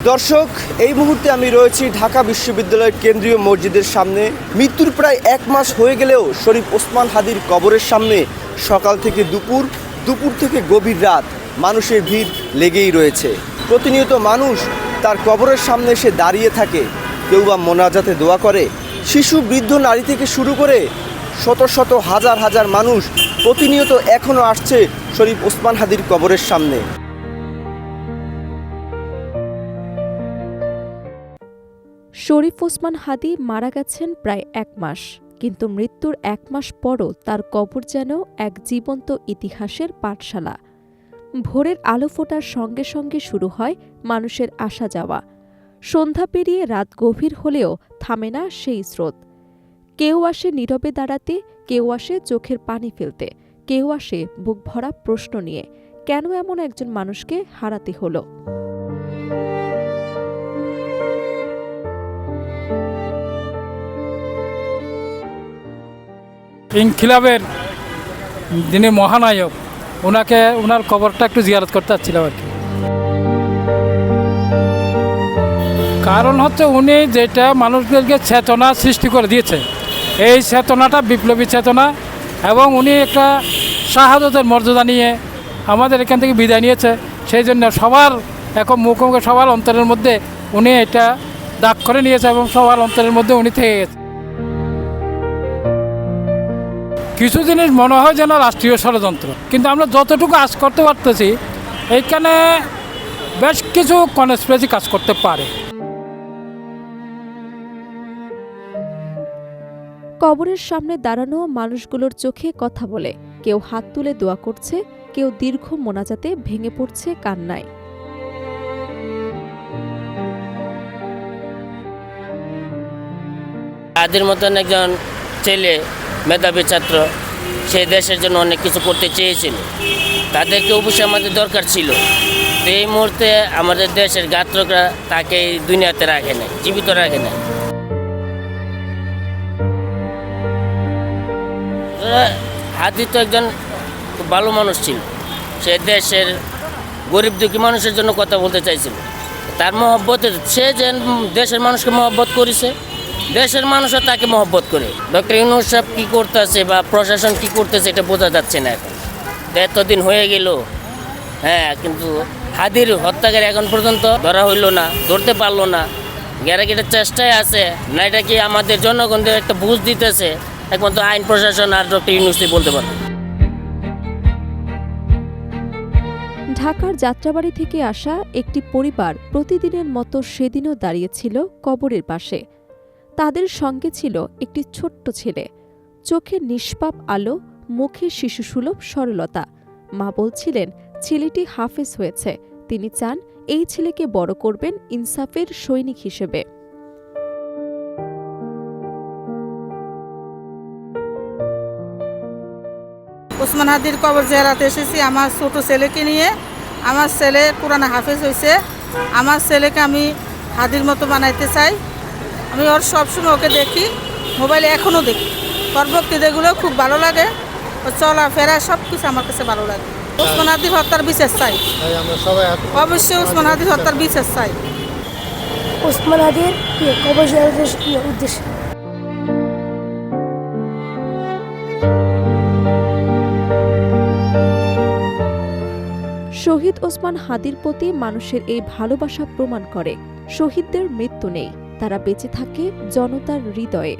দর্শক, এই মুহূর্তে আমি রয়েছি ঢাকা বিশ্ববিদ্যালয়ের কেন্দ্রীয় মসজিদের সামনে। মৃত্যুর প্রায় 1 মাস হয়ে গেলেও শরীফ ওসমান হাদির কবরের সামনে সকাল থেকে দুপুর, দুপুর থেকে গভীর রাত মানুষের ভিড় লেগেই রয়েছে। প্রতিনিয়ত মানুষ তার কবরের সামনে এসে দাঁড়িয়ে থাকে, কেউ বা মোনাজাতে দোয়া করে। শিশু, বৃদ্ধ, নারী থেকে শুরু করে শত শত হাজার হাজার মানুষ প্রতিনিয়ত এখনও আসছে শরীফ ওসমান হাদির কবরের সামনে। শরীফ ওসমান হাদি মারা গেছেন প্রায় 1 মাস, কিন্তু মৃত্যুর 1 মাস পরও তার কবর যেন এক জীবন্ত ইতিহাসের পাঠশালা। ভোরের আলো ফোটার সঙ্গে সঙ্গে শুরু হয় মানুষের আসা যাওয়া। সন্ধ্যা পেরিয়ে রাত গভীর হলেও থামে না সেই স্রোত। কেউ আসে নীরবে দাঁড়াতে, কেউ আসে চোখের পানি ফেলতে, কেউ আসে বুক ভরা প্রশ্ন নিয়ে, কেন এমন একজন মানুষকে হারাতে হলো। ইনকিলাবের যিনি মহানায়ক, ওনার কবরটা একটু জিয়ারত করতে চাচ্ছিলাম আর কি। কারণ হচ্ছে উনি যেটা মানুষদেরকে চেতনা সৃষ্টি করে দিয়েছে, এই চেতনাটা বিপ্লবী চেতনা, এবং উনি একটা শাহাদতের মর্যাদা নিয়ে আমাদের এখান থেকে বিদায় নিয়েছে। সেই জন্য সবার এখন মুখোমুখি সবার অন্তরের মধ্যে উনি এটা দাগ করে নিয়েছে এবং সবার অন্তরের মধ্যে উনি থেকে গেছে। কিছু জিনিস মনে হয় যেন রাষ্ট্রীয় ষড়যন্ত্র, কিন্তু আমরা যতটুকু আজ করতে পারতেছি এইখানে বেশ কিছু কনস্পিরেসি কাজ করতে পারে। কবরের সামনে দাঁড়ানো মানুষগুলোর চোখে কথা বলে, কেউ হাত তুলে দোয়া করছে, কেউ দীর্ঘ মোনাজাতে ভেঙে পড়ছে কান্নায়। আদির মতন একজন ছেলে, মেধাবী ছাত্র, সে দেশের জন্য অনেক কিছু করতে চেয়েছিল, তাদেরকে অবশ্যই আমাদের দরকার ছিল। তো এই মুহূর্তে আমাদের দেশের গাত্রকরা তাকে এই দুনিয়াতে রাখে নাই, জীবিত রাখে নাই। হাদি তো একজন খুব ভালো মানুষ ছিল, সে দেশের গরিব দুঃখী মানুষের জন্য কথা বলতে চাইছিল। তার মহব্বতে সে যে দেশের মানুষকে মহব্বত করেছে, দেশের মানুষও তাকে মহব্বত করে। ডক্টর ইউনূস সাহেব কী করতেছে বা প্রশাসন কী করতেছে এটা বোঝা যাচ্ছে না এখন। এতদিন হয়ে গেল, কিন্তু হাদির হত্যাকারী এখন পর্যন্ত ধরা হইল না, ধরতে পারলো না। গ্যারাগেটের চেষ্টায় আছে না, এটা কি আমাদের জনগণদের একটা বুঝ দিতেছে একমাত্র আইন প্রশাসন আর ডক্টর ইউনূসই বলতে পারবে। ঢাকার যাত্রাবাড়ি থেকে আসা একটি পরিবার প্রতিদিনের মতো সেদিনও দাঁড়িয়েছিল কবরের পাশে। তাদের সঙ্গে ছিল একটি ছোট্ট ছেলে, চোখে নিষ্পাপ আলো, মুখে শিশুসুলভ সরলতা। মা বলছিলেন ছেলেটি হাফেজ হয়েছে, তিনি চান এই ছেলেকে বড় করবেন ইনসাফের সৈনিক হিসেবে। ওসমান হাদির কবর জিয়ারতে এসেছি আমার ছোট ছেলেকে নিয়ে। আমার ছেলে কোরআনে হাফেজ হয়েছে, আমার ছেলেকে আমি হাদির মতো বানাইতে চাই। আমি ওর সবসময় ওকে দেখি, মোবাইলে এখনও দেখি, ওর বক্তৃতাগুলো খুব ভালো লাগে, ওর চলাফেরা সব কিছু আমার কাছে ভালো লাগে। ওসমান হাদির হত্যার বিচার চাই, অবশ্যই ওসমান হাদির হত্যার বিচার চাই। ওসমান হাদির কবর জিয়ারতের উদ্দেশ্যে শহীদ ওসমান হাদির প্রতি মানুষের এই ভালোবাসা প্রমাণ করে শহীদদের মৃত্যু নেই, তারা বেঁচে থাকে জনতার হৃদয়ে।